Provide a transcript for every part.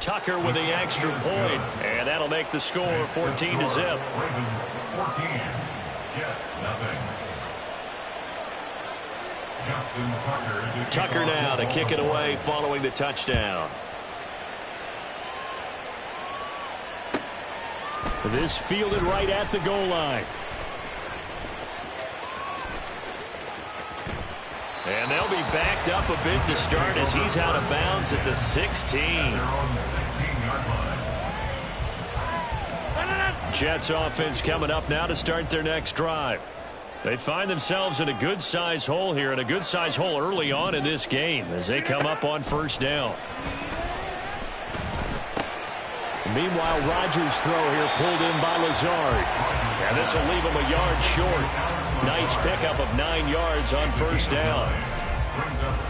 Tucker with the extra point, and that'll make the score 14-0. Ravens 14, Jets nothing. Tucker now to kick it away following the touchdown. This fielded right at the goal line. And they'll be backed up a bit to start as he's out of bounds at the 16. Jets offense coming up now to start their next drive. They find themselves in a good-size hole here, and a good-size hole early on in this game as they come up on first down. Meanwhile, Rodgers' throw here pulled in by Lazard. And this will leave him a yard short. Nice pickup of 9 yards on first down.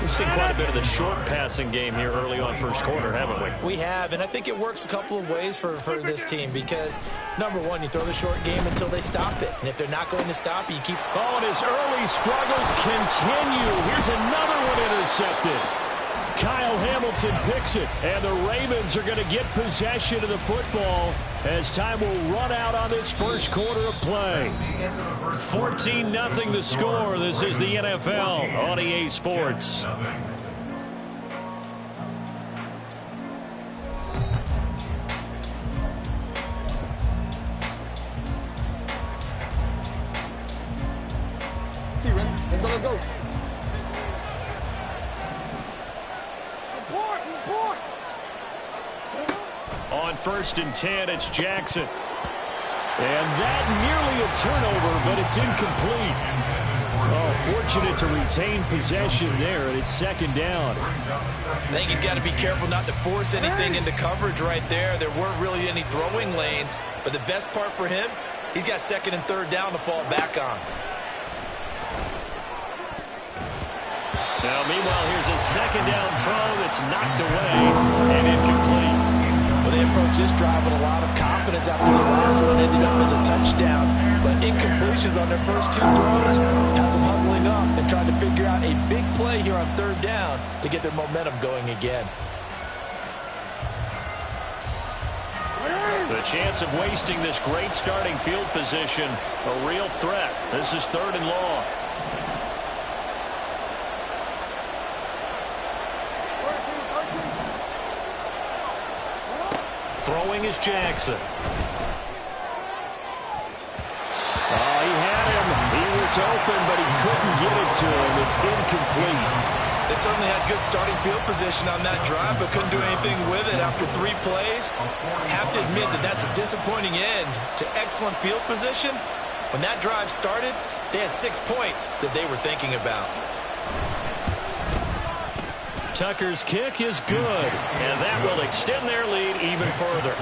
We've seen quite a bit of the short passing game here early on first quarter, haven't we? We have, and I think it works a couple of ways for this team because, number one, you throw the short game until they stop it. And if they're not going to stop it, you keep... Oh, and his early struggles continue. Here's another one intercepted. Kyle Hamilton picks it, and the Ravens are going to get possession of the football as time will run out on this first quarter of play. 14-0 the score. This is the NFL on EA Sports. Let's go. On 1st and 10, it's Jackson. And that nearly a turnover, but it's incomplete. Oh, fortunate to retain possession there, and it's second down. I think he's got to be careful not to force anything into coverage right there. There weren't really any throwing lanes, but the best part for him, he's got 2nd and 3rd down to fall back on. Now, meanwhile, here's a 2nd down throw that's knocked away and incomplete. Well, they approached this drive with a lot of confidence after the last one ended up as a touchdown. But incompletions on their first 2 throws has them huddling up and trying to figure out a big play here on 3rd down to get their momentum going again. The chance of wasting this great starting field position, a real threat. This is 3rd and long. Throwing is Jackson. Oh, he had him. He was open, but he couldn't get it to him. It's incomplete. They certainly had good starting field position on that drive, but couldn't do anything with it after 3 plays. Have to admit that that's a disappointing end to excellent field position. When that drive started, they had 6 points that they were thinking about. Tucker's kick is good, and that will extend their lead even further.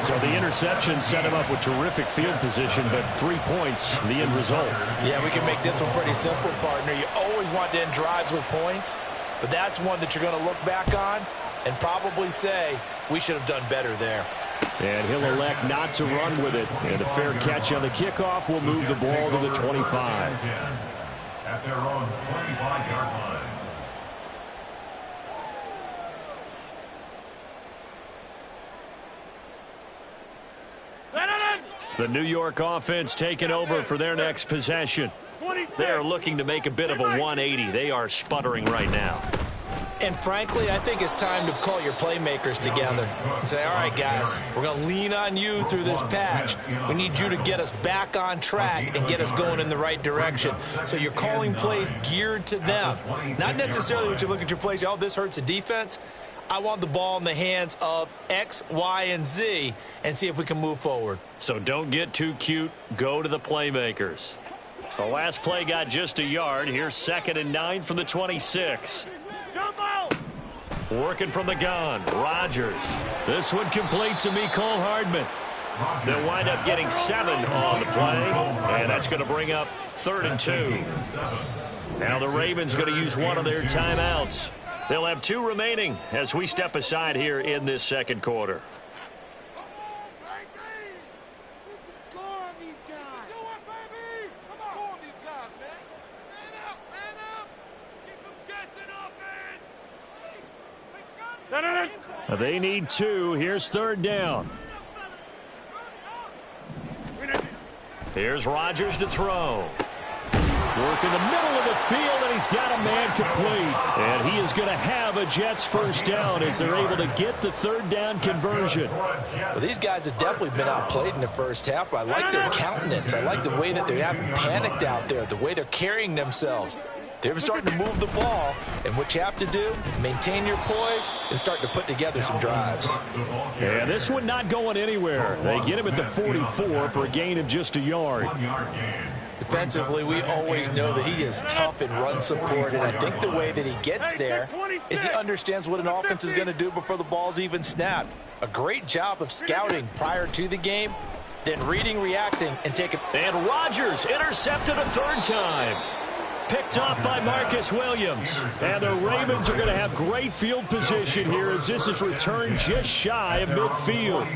So the interception set him up with terrific field position, but 3 points, the end result. Yeah, we can make this one pretty simple, partner. You always want to end drives with points, but that's one that you're going to look back on and probably say, we should have done better there. And he'll elect not to run with it. And a fair catch on the kickoff will move the ball to the 25. At their own 25-yard line. The New York offense taking over for their next possession. They are looking to make a bit of a 180. They are sputtering right now. And frankly, I think it's time to call your playmakers together and say, all right, guys, we're going to lean on you through this patch. We need you to get us back on track and get us going in the right direction. So you're calling plays geared to them. Not necessarily when you look at your plays, oh, this hurts the defense. I want the ball in the hands of X, Y, and Z and see if we can move forward. So don't get too cute. Go to the playmakers. The last play got just a yard. Here's 2nd and 9 from the 26. Working from the gun, Rodgers. This one complete to Mecole Hardman. They'll wind up getting 7 on the play, and that's going to bring up 3rd and 2. Now the Ravens going to use one of their timeouts. They'll have 2 remaining as we step aside here in this second quarter. They need 2. Here's 3rd down. Here's Rodgers to throw. Work in the middle of the field, and he's got a man complete. And he is going to have a Jets 1st down as they're able to get the 3rd down conversion. Well, these guys have definitely been outplayed in the first half. I like their countenance. I like the way that they haven't panicked out there, the way they're carrying themselves. They're starting to move the ball, and what you have to do, maintain your poise and start to put together some drives. Yeah, this one not going anywhere. They get him at the 44 for a gain of just a yard. Defensively, we always know that he is tough in run support, and I think the way that he gets there is he understands what an offense is going to do before the ball's even snapped. A great job of scouting prior to the game, then reading, reacting, and taking. And Rodgers intercepted a 3rd time. Picked off by Marcus Williams. And the Ravens are going to have great field position here as this is returned just shy of midfield.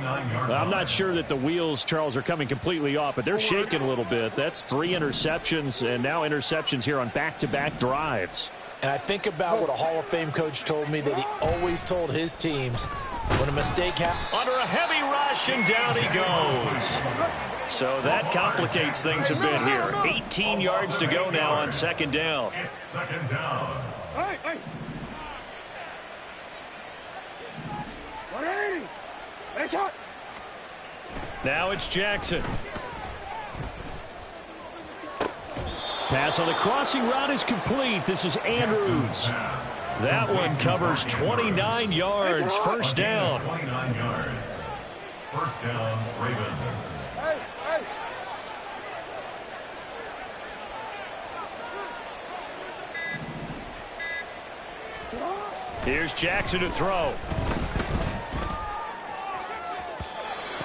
I'm not sure that the wheels, Charles, are coming completely off, but they're shaking a little bit. That's 3 interceptions, and now interceptions here on back-to-back drives. And I think about what a Hall of Fame coach told me that he always told his teams when a mistake happens. Under a heavy rush, and down he goes. So that complicates things a bit here. 18 yards to go now on 2nd down. It's 2nd down. Now it's Jackson. Pass on the crossing route is complete. This is Andrews. That one covers 29 yards. 1st down. 29 yards. 1st down, Ravens. Here's Jackson to throw.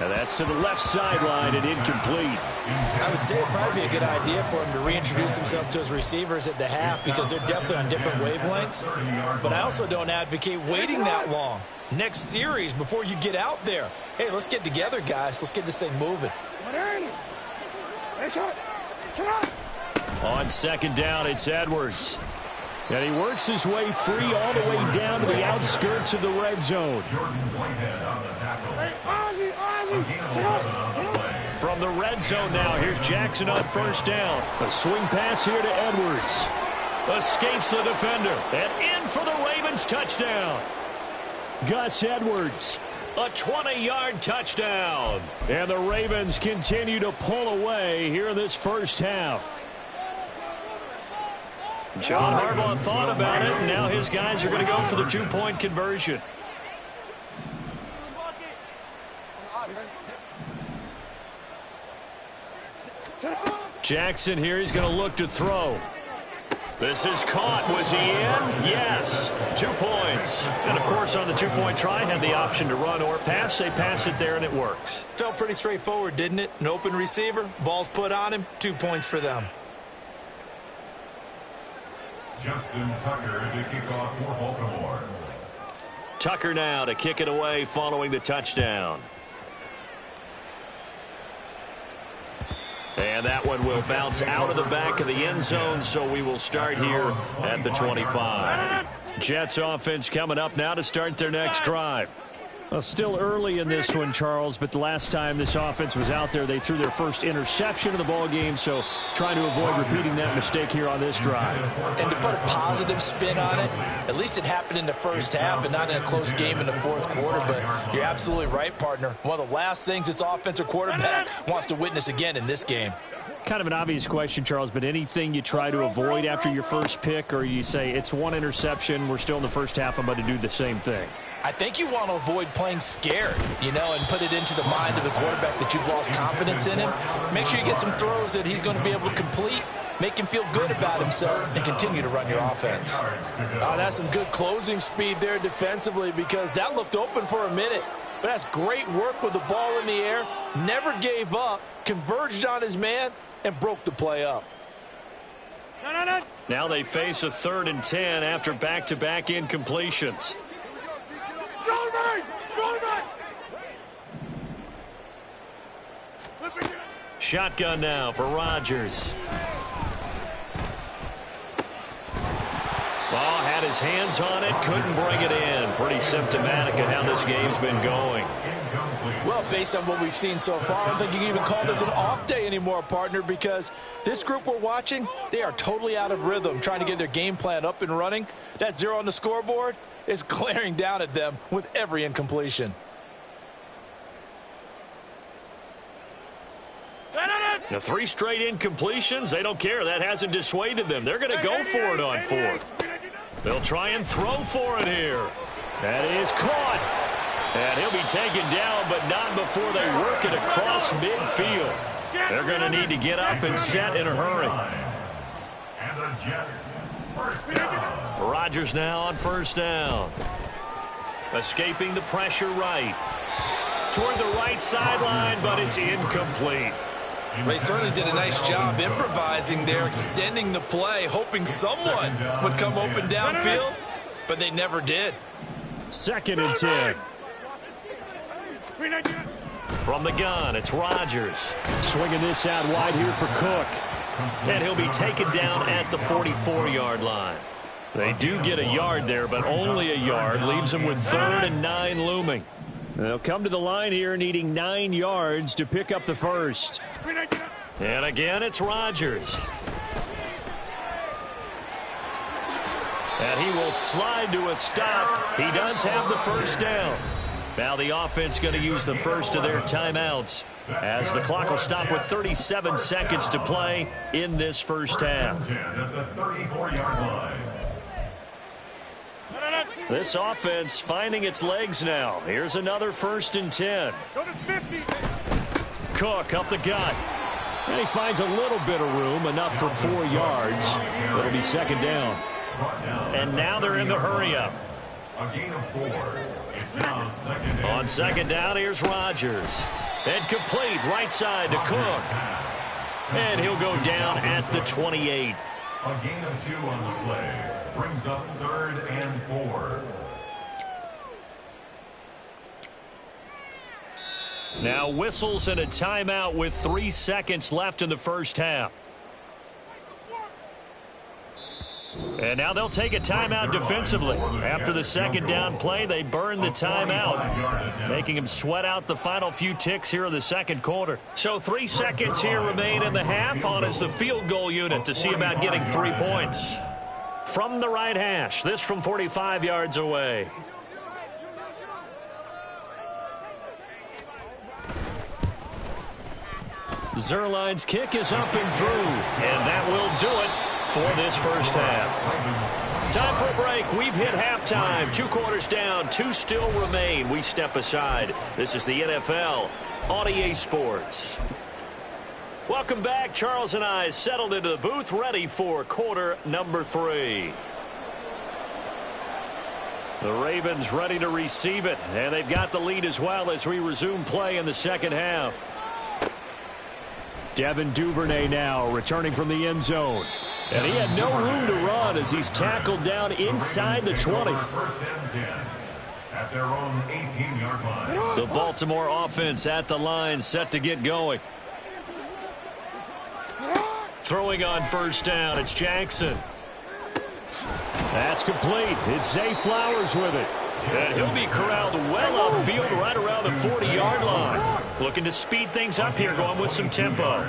And that's to the left sideline and incomplete. I would say it'd probably be a good idea for him to reintroduce himself to his receivers at the half because they're definitely on different wavelengths. But I also don't advocate waiting that long. Next series before you get out there. Hey, let's get together, guys. Let's get this thing moving. On 2nd down, it's Edwards. And he works his way free all the way down to the outskirts of the red zone. From the red zone now, here's Jackson on 1st down. A swing pass here to Edwards. Escapes the defender. And in for the Ravens touchdown. Gus Edwards. A 20-yard touchdown. And the Ravens continue to pull away here in this 1st half. John Harbaugh thought about it, and now his guys are going to go for the 2-point conversion. Jackson here, he's going to look to throw. This is caught. Was he in? Yes. 2 points. And, of course, on the 2-point try, had the option to run or pass. They pass it there, and it works. Felt pretty straightforward, didn't it? An open receiver, ball's put on him, 2 points for them. Justin Tucker to kick off for Baltimore. Tucker now to kick it away following the touchdown. And that one will bounce out of the back of the end zone, so we will start here at the 25. Jets offense coming up now to start their next drive. Well, still early in this one, Charles, but the last time this offense was out there, they threw their first interception of the ball game, so trying to avoid repeating that mistake here on this drive. And to put a positive spin on it, at least it happened in the first half and not in a close game in the 4th quarter, but you're absolutely right, partner. One of the last things this offensive quarterback wants to witness again in this game. Kind of an obvious question, Charles, but anything you try to avoid after your first pick, or you say it's 1 interception, we're still in the first half, I'm going to do the same thing? I think you want to avoid playing scared, and put it into the mind of the quarterback that you've lost confidence in him. Make sure you get some throws that he's going to be able to complete, make him feel good about himself, and continue to run your offense. Oh, that's some good closing speed there defensively because that looked open for a minute. But that's great work with the ball in the air, never gave up, converged on his man, and broke the play up. Now they face a 3rd and 10 after back-to-back incompletions. Shotgun now for Rodgers. Ball had got his hands on it, couldn't bring it in. Pretty symptomatic of how this game's been going. Well, based on what we've seen so far, I don't think you can even call this an off day anymore, partner, because this group we're watching, they are totally out of rhythm, trying to get their game plan up and running. That 0 on the scoreboard is glaring down at them with every incompletion. The 3 straight incompletions, they don't care. That hasn't dissuaded them. They're going to go for it on 4th. They'll try and throw for it here. That is caught. And he'll be taken down, but not before they work it across midfield. They're going to need to get up and set in a hurry. And the Jets, first down. Rodgers now on first down. Escaping the pressure right. Toward the right sideline, but it's incomplete. They certainly did a nice job improvising there, extending the play, hoping someone would come open downfield, but they never did. 2nd and 10. From the gun, it's Rodgers. Swinging this out wide here for Cook. And he'll be taken down at the 44-yard line. They do get a yard there, but only a yard. Leaves them with 3rd and 9 looming. They'll come to the line here needing 9 yards to pick up the first. And again, it's Rodgers. And he will slide to a stop. He does have the first down. Now the offense going to use the first of their timeouts as the clock will stop with 37 seconds to play in this first half. This offense finding its legs now. Here's another 1st and 10. Cook up the gut. And he finds a little bit of room, enough for 4 yards. It'll be 2nd down. And now they're in the hurry-up. A gain of 4. It's now 2nd down. On 2nd down, here's Rodgers. And complete right side to Cook. And he'll go down at the 28. A gain of 2 on the play. Brings up 3rd and 4. Now whistles and a timeout with 3 seconds left in the first half. And now they'll take a timeout defensively. After the 2nd down play, they burn the timeout, making them sweat out the final few ticks here in the 2nd quarter. So 3 seconds here remain in the half. On is the field goal unit to see about getting 3 points. From the right hash, this from 45 yards away. Zerline's kick is up and through, and that will do it for this first half. Time for a break. We've hit halftime. 2 quarters down, 2 still remain. We step aside. This is the NFL on EA Sports. Welcome back. Charles and I settled into the booth, ready for quarter number 3. The Ravens ready to receive it, and they've got the lead as well as we resume play in the 2nd half. Devin Duvernay now returning from the end zone. And he had no room to run as he's tackled down inside the 20. At their own 18-yard line. The Baltimore offense at the line, set to get going. Throwing on first down, it's Jackson. That's complete. It's Zay Flowers with it. And he'll be corralled well upfield right around the 40-yard line. Looking to speed things up here, going with some tempo.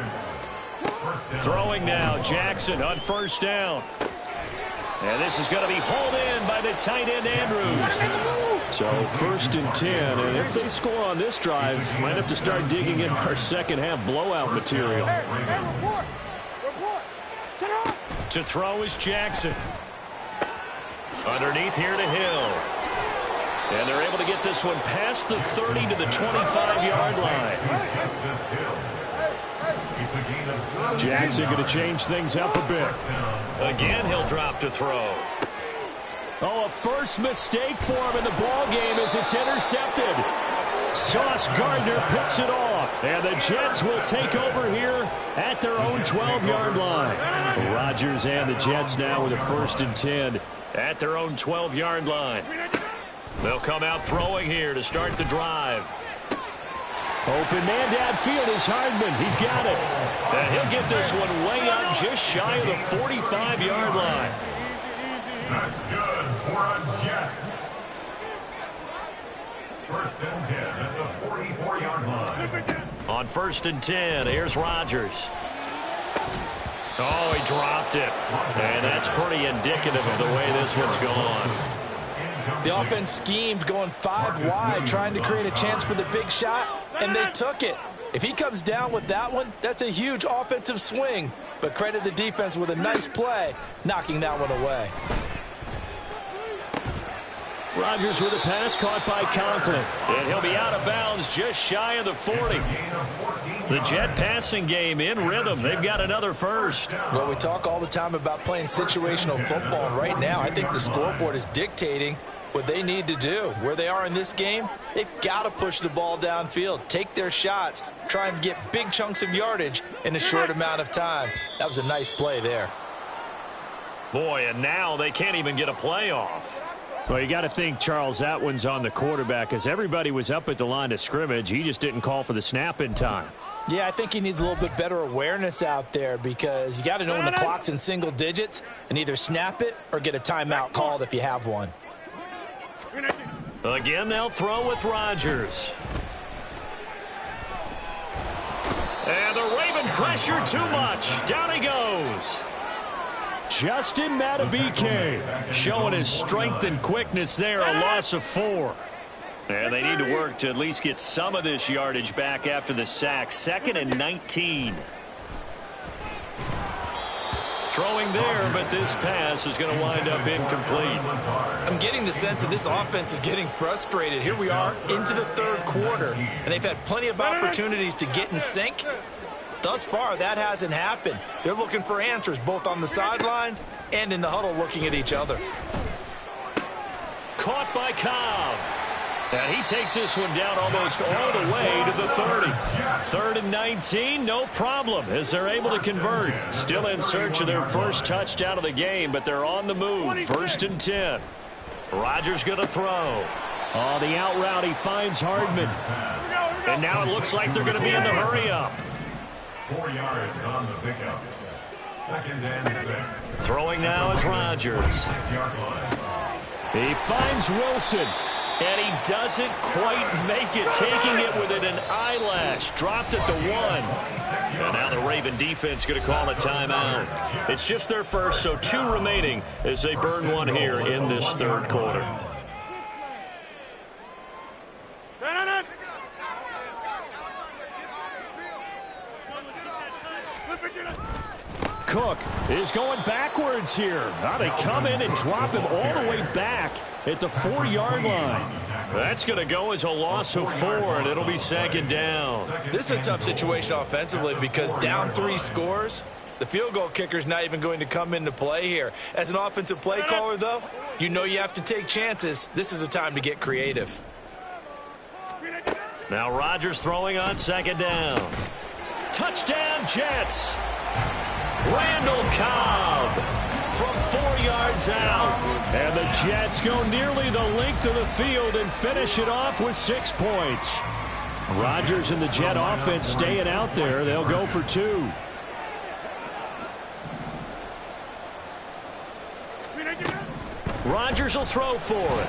Throwing now, Jackson on first down. And this is going to be hauled in by the tight end, Andrews. So 1st and 10, and if they score on this drive, might have to start digging in our 2nd half blowout material. To throw is Jackson. Underneath here to Hill. And they're able to get this one past the 30 to the 25-yard line. Jackson going to change things up a bit. Again, he'll drop to throw. Oh, a first mistake for him in the ball game as it's intercepted. Sauce Gardner picks it off. And the Jets will take over here at their own 12-yard line. Rodgers and the Jets now with a 1st and 10 at their own 12-yard line. They'll come out throwing here to start the drive. Open man downfield is Hardman. He's got it. And he'll get this one way up just shy of the 45-yard line. That's good. for a Jets. First and 10 at the 44-yard line. On first and 10, here's Rodgers. Oh, he dropped it. And that's pretty indicative of the way this one's gone. The offense schemed going 5 wide, trying to create a chance for the big shot, and they took it. If he comes down with that one, that's a huge offensive swing. But credit the defense with a nice play, knocking that one away. Rodgers with a pass caught by Conklin. And he'll be out of bounds just shy of the 40. The Jet passing game in rhythm. They've got another first. Well, we talk all the time about playing situational football. And right now, I think the scoreboard is dictating what they need to do. Where they are in this game, they've got to push the ball downfield, take their shots, try and get big chunks of yardage in a short amount of time. That was a nice play there. Boy, and now they can't even get a playoff. Well, you got to think, Charles, that one's on the quarterback, as everybody was up at the line of scrimmage. He just didn't call for the snap in time. Yeah, I think he needs a little bit better awareness out there, because you got to know when the clock's in single digits and either snap it or get a timeout called if you have one. Again, they'll throw with Rodgers. And the Raven pressure too much. Down he goes. Justin Madubuike showing his strength and quickness there, a loss of 4. And they need to work to at least get some of this yardage back after the sack. 2nd and 19. Throwing there, but this pass is going to wind up incomplete. I'm getting the sense that this offense is getting frustrated. Here we are into the 3rd quarter, and they've had plenty of opportunities to get in sync. Thus far, that hasn't happened. They're looking for answers both on the sidelines and in the huddle looking at each other. Caught by Cobb. And he takes this one down almost all the way to the 30. 3rd and 19, no problem, as they're able to convert. Still in search of their first touchdown of the game, but they're on the move. 1st and 10. Rodgers going to throw. Oh, the out route, he finds Hardman. And now it looks like they're going to be in the hurry-up. 4 yards on the pickup. 2nd and 6. Throwing now is Rodgers. 6-yard line. He finds Wilson, and he doesn't quite make it, taking it within an eyelash. Dropped at the 1. And now the Raven defense going to call a timeout. It's just their first, so 2 remaining as they burn one here in this 3rd quarter. Cook is going backwards here. Now they come in and drop him all the way back at the 4-yard line. That's going to go as a loss of 4, and it'll be 2nd down. This is a tough situation offensively, because down 3 scores, the field goal kicker's not even going to come into play here. As an offensive play caller, though, you know you have to take chances. This is a time to get creative. Now Rodgers throwing on 2nd down. Touchdown, Jets. Randall Cobb from 4 yards out. And the Jets go nearly the length of the field and finish it off with 6 points. Rodgers and the Jet offense staying out there. They'll go for 2. Rodgers will throw for it.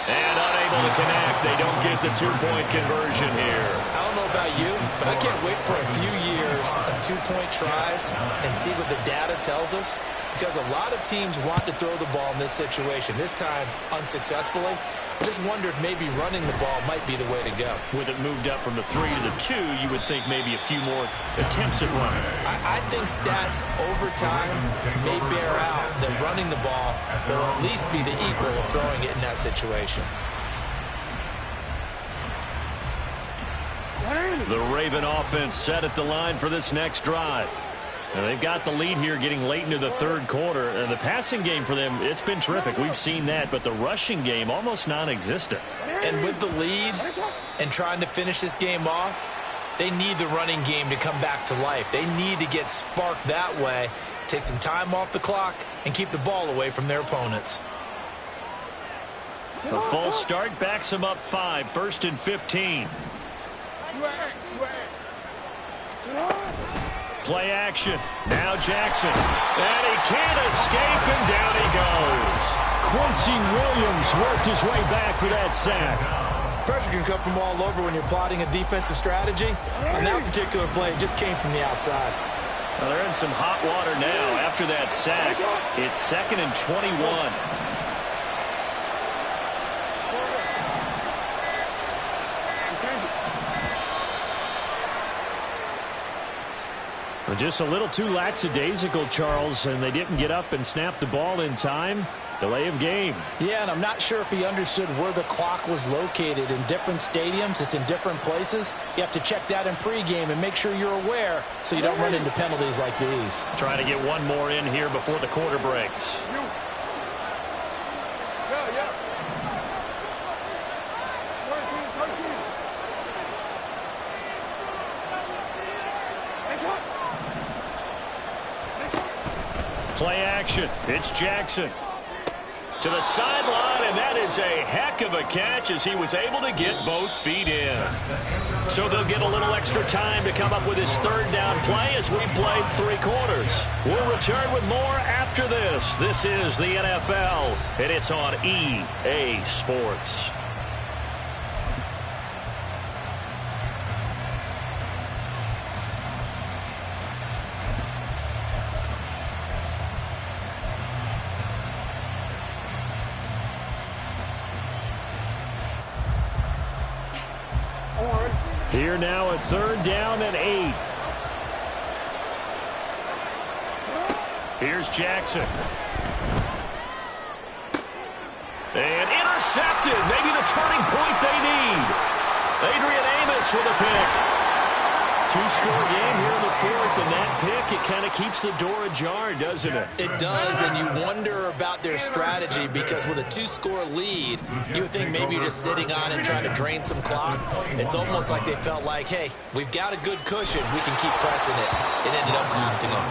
And unable to connect. They don't get the 2-point conversion here. I don't know about you, but I can't wait for a few years of 2-point tries and see what the data tells us, because a lot of teams want to throw the ball in this situation. This time, unsuccessfully. I just wondered maybe running the ball might be the way to go. With it moved up from the 3 to the 2, you would think maybe a few more attempts at running. I think stats over time may bear out that running the ball will at least be the equal of throwing it in that situation. The Raven offense set at the line for this next drive. And they've got the lead here getting late into the 3rd quarter. And the passing game for them, it's been terrific. We've seen that, but the rushing game almost non-existent. And with the lead and trying to finish this game off, they need the running game to come back to life. They need to get sparked that way, take some time off the clock, and keep the ball away from their opponents. A false start backs them up 5, 1st and 15. Play action. Now Jackson. And he can't escape, and down he goes. Quincy Williams worked his way back for that sack. Pressure can come from all over when you're plotting a defensive strategy. On that particular play, it just came from the outside. Well, they're in some hot water now after that sack. It's 2nd and 21. Just a little too lackadaisical, Charles, and they didn't get up and snap the ball in time. Delay of game. Yeah, and I'm not sure if he understood where the clock was located. In different stadiums, it's in different places. You have to check that in pregame and make sure you're aware so you don't run into penalties like these. Trying to get one more in here before the quarter breaks. Play action. It's Jackson. To the sideline, and that is a heck of a catch as he was able to get both feet in. So they'll get a little extra time to come up with his 3rd down play as we played 3 quarters. We'll return with more after this. This is the NFL, and it's on EA Sports. Here now a 3rd down and 8. Here's Jackson. And intercepted. Maybe the turning point they need. Adrian Amos with a pick. 2-score game here in the 4th, and that pick, it kind of keeps the door ajar, doesn't it? It does, and you wonder about their strategy because with a 2-score lead, you would think maybe you're just sitting on and trying to drain some clock. It's almost like they felt like, hey, we've got a good cushion. We can keep pressing it. It ended up costing them.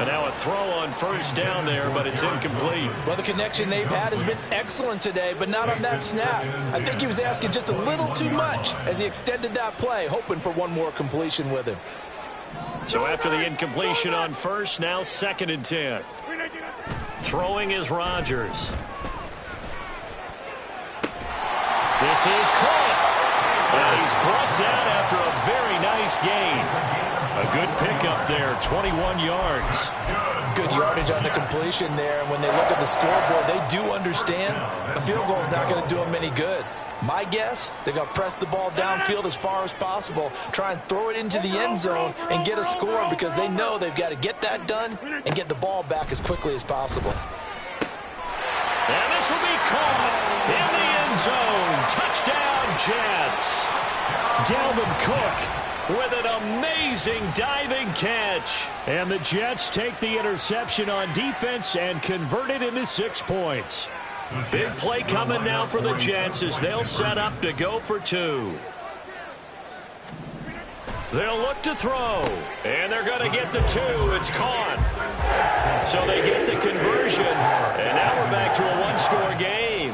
And now a throw on 1st down there, but it's incomplete. Well, the connection they've had has been excellent today, but not on that snap. I think he was asking just a little too much as he extended that play, hoping for one more completion with him. So after the incompletion on 1st, now 2nd and 10. Throwing is Rodgers. This is caught. And he's brought down after a very nice gain. A good pickup there, 21 yards. Good yardage on the completion there. And when they look at the scoreboard, they do understand a field goal is not going to do them any good. My guess, they're going to press the ball downfield as far as possible, try and throw it into the end zone and get a score because they know they've got to get that done and get the ball back as quickly as possible. And this will be caught in the end zone. Touchdown, Jets. Dalvin Cook with an amazing diving catch. And the Jets take the interception on defense and convert it into 6 points. Big play coming now for the Jets as they'll set up to go for 2. They'll look to throw, and they're going to get the 2. It's caught. So they get the conversion, and now we're back to a 1-score game.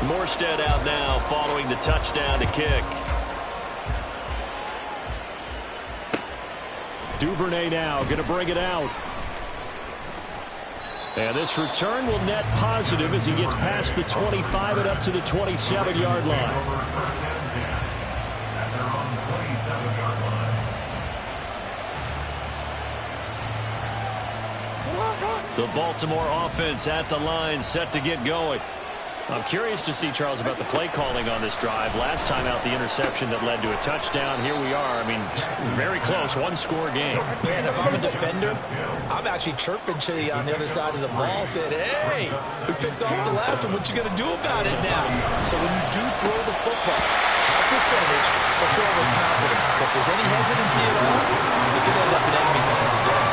Morstead out now following the touchdown to kick. Duvernay now going to bring it out. And this return will net positive as he gets past the 25 and up to the 27-yard line. The Baltimore offense at the line, set to get going. I'm curious to see, Charles, about the play calling on this drive. Last time out, the interception that led to a touchdown. Here we are. I mean, very close, 1-score game. Man, if I'm a defender, I'm actually chirping to you on the other side of the ball, saying, hey, we picked off the last one. What you going to do about it now? So when you do throw the football, high percentage, but throw with confidence. If there's any hesitancy at all, it could end up in enemy's hands again.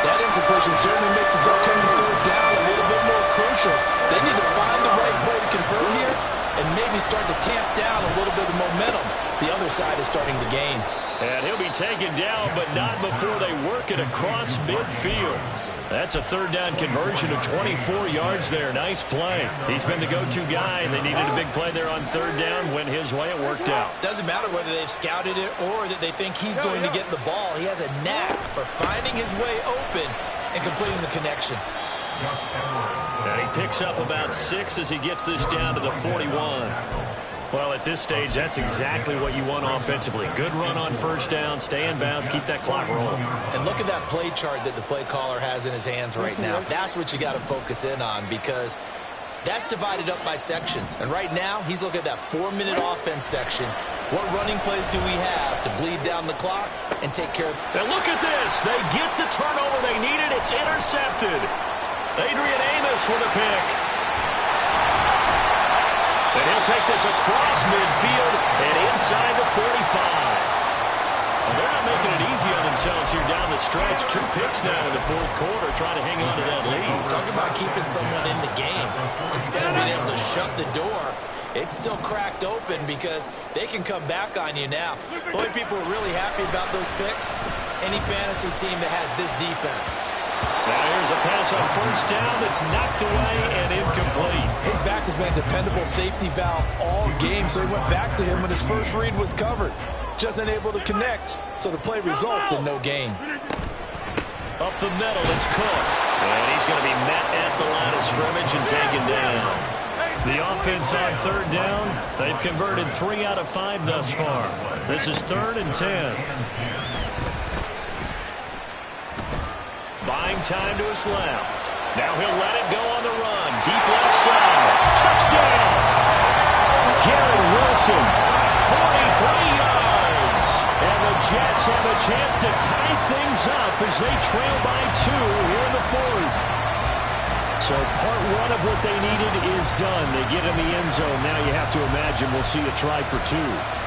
That incompletion certainly makes his upcoming 3rd down a little bit more crucial. They need to find the right play to convert here and maybe start to tamp down a little bit of momentum. The other side is starting to gain. And he'll be taken down, but not before they work it across midfield. That's a third down conversion of 24 yards there. Nice play. He's been the go-to guy, and they needed a big play there on third down. Went his way. It worked out. Doesn't matter whether they've scouted it or that they think he's going to get the ball. He has a knack for finding his way open and completing the connection. And he picks up about 6 as he gets this down to the 41. Well, at this stage, that's exactly what you want offensively. Good run on first down, stay in bounds, keep that clock rolling. And look at that play chart that the play caller has in his hands right now. That's what you got to focus in on, because that's divided up by sections. And right now, he's looking at that 4-minute offense section. What running plays do we have to bleed down the clock and take care of? And look at this. They get the turnover they needed. It's intercepted. Adrian Amos with a pick. And he'll take this across midfield and inside the 45. Well, they're not making it easy on themselves here down the stretch. 2 picks now in the fourth quarter, trying to hang on to that lead. Talk about keeping someone in the game. Instead of being able to shut the door, it's still cracked open because they can come back on you now. The only people who are really happy about those picks, any fantasy team that has this defense. Now here's a pass on first down that's knocked away and incomplete. His back has been a dependable safety valve all game, so he went back to him when his first read was covered. Just unable to connect, so the play results in no gain. Up the middle, it's Cook. And he's going to be met at the line of scrimmage and taken down. The offense on third down, they've converted 3 out of 5 thus far. This is 3rd and 10. Buying time to his left. Now he'll let it go on the run. Deep left side. Touchdown! Garrett Wilson, 43 yards. And the Jets have a chance to tie things up as they trail by 2 here in the 4th. So part 1 of what they needed is done. They get in the end zone. Now you have to imagine we'll see a try for 2.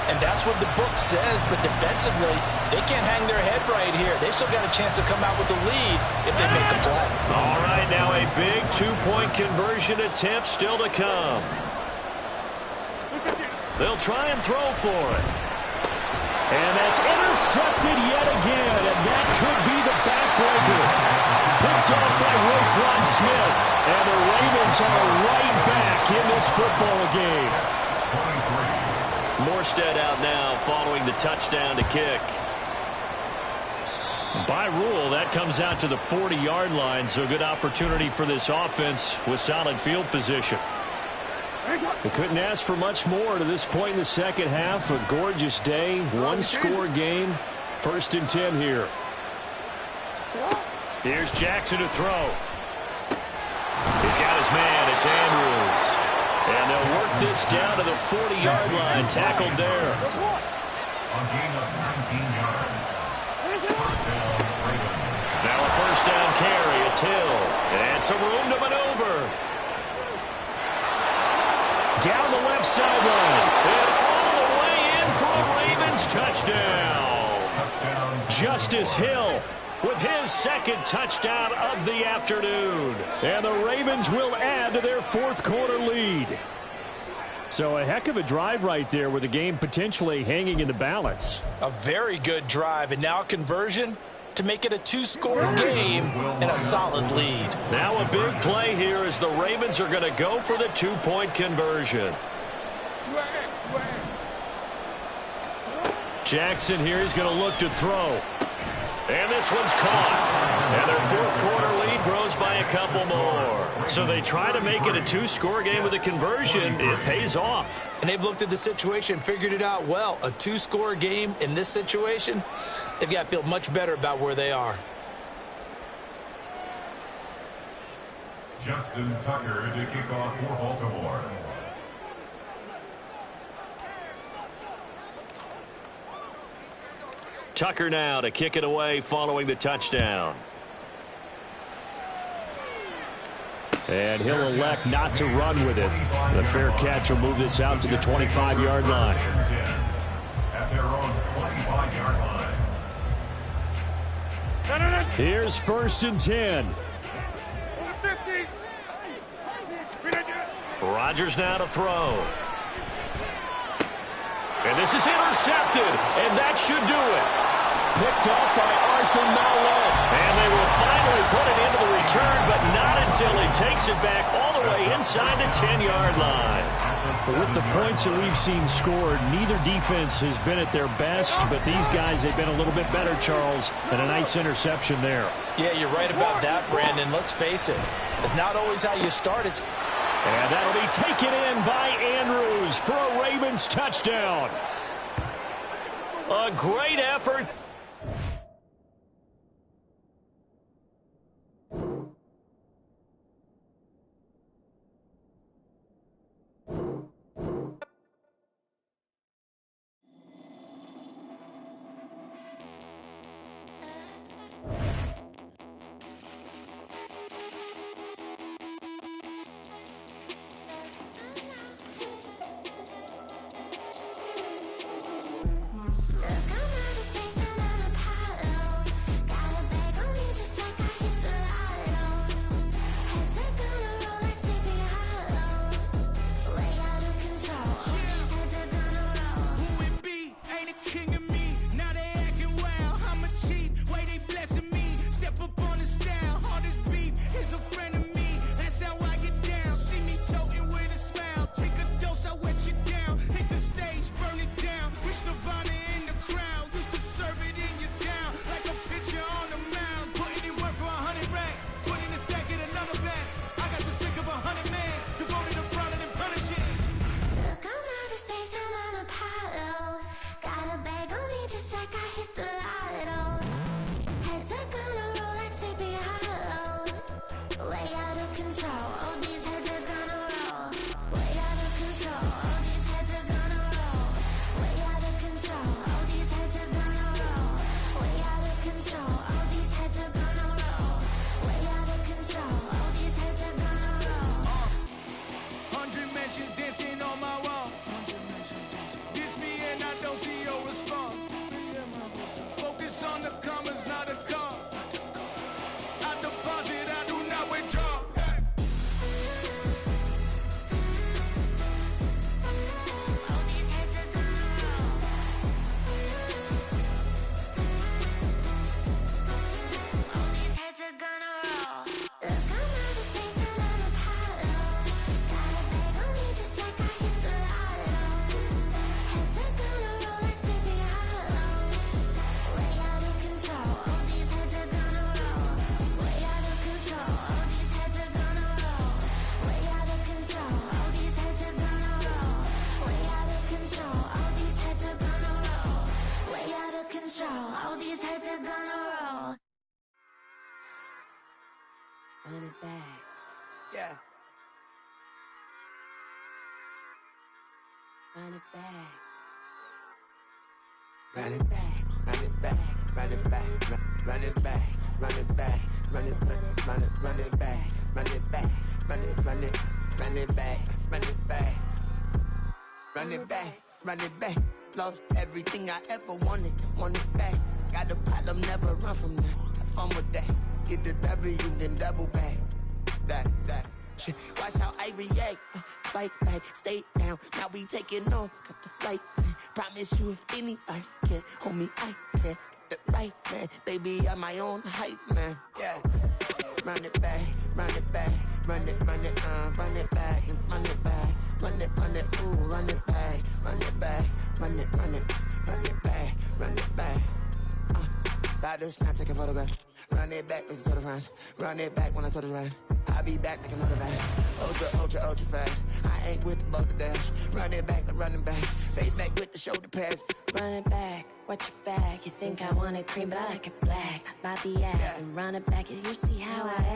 And that's what the book says, but defensively, they can't hang their head right here. They've still got a chance to come out with the lead if they make a play. All right, now a big 2-point conversion attempt still to come. They'll try and throw for it. And that's intercepted yet again, and that could be the backbreaker. Picked off by Roquan Smith, and the Ravens are right back in this football game. Morstead out now following the touchdown to kick. By rule, that comes out to the 40-yard line, so good opportunity for this offense with solid field position. We couldn't ask for much more to this point in the second half. A gorgeous day, 1-score game. 1st and 10 here. Here's Jackson to throw. He's got his man. It's Andrews. And they'll work this down to the 40-yard line. Tackled there. On gain of 19 yards. Now a first down carry. It's Hill. And some room to maneuver. Down the left sideline. And all the way in for a Ravens touchdown. Justice Hill with his 2nd touchdown of the afternoon. And the Ravens will add to their 4th quarter lead. So a heck of a drive right there with the game potentially hanging in the balance. A very good drive, and now a conversion to make it a 2-score game and a solid lead. Now a big play here as the Ravens are going to go for the 2-point conversion. Jackson here is going to look to throw. And this one's caught. And their 4th quarter lead grows by a couple more. So they try to make it a 2-score game with a conversion. It pays off. And they've looked at the situation, figured it out well. A 2-score game in this situation, they've got to feel much better about where they are. Justin Tucker to kick off for Baltimore. Tucker now to kick it away following the touchdown. And he'll elect not to run with it. The fair catch will move this out to the 25-yard line. At their own 25-yard line. Here's 1st and 10. Rodgers now to throw. And this is intercepted, and that should do it. Picked up by Arthur Mallett. And they will finally put it into the Still, he takes it back all the way inside the 10-yard line. But with the points that we've seen scored, neither defense has been at their best, but these guys, they've been a little bit better, Charles, and a nice interception there. Yeah, you're right about that, Brandon. Let's face it, it's not always how you start. And that'll be taken in by Andrews for a Ravens touchdown. A great effort. Run it back. Yeah. Run it back. Run it back. Run it back. Run it back. Run it back. Run it back. Run it back. Run it back. Run it back. Run it run it run it back. Run it back. Run it back. Run it back. Love everything I ever wanted. Want it back. Got a problem, never run from that. Have fun with that. Get the W, then double back. That shit. Watch how I react. Fight back, stay down. Now we taking on. Got the flight. Promise you if anybody can hold me, I can. Get the right man. Baby, I'm my own hype man. Yeah. Run it back, run it back. Run it back, and run it back. Run it, ooh, run it back. Run it back, run it back. Run it back. About to snap, take a photograph. Run it back, make it to the friends. Run it back when I told it right. I'll be back, make another back. Ultra fast. I ain't with the boulder dash. Run it back, but running back. Face back with the shoulder pads. Run it back, watch your back. You think I want it cream, but I like it black. My the act and run it back. You see how I act.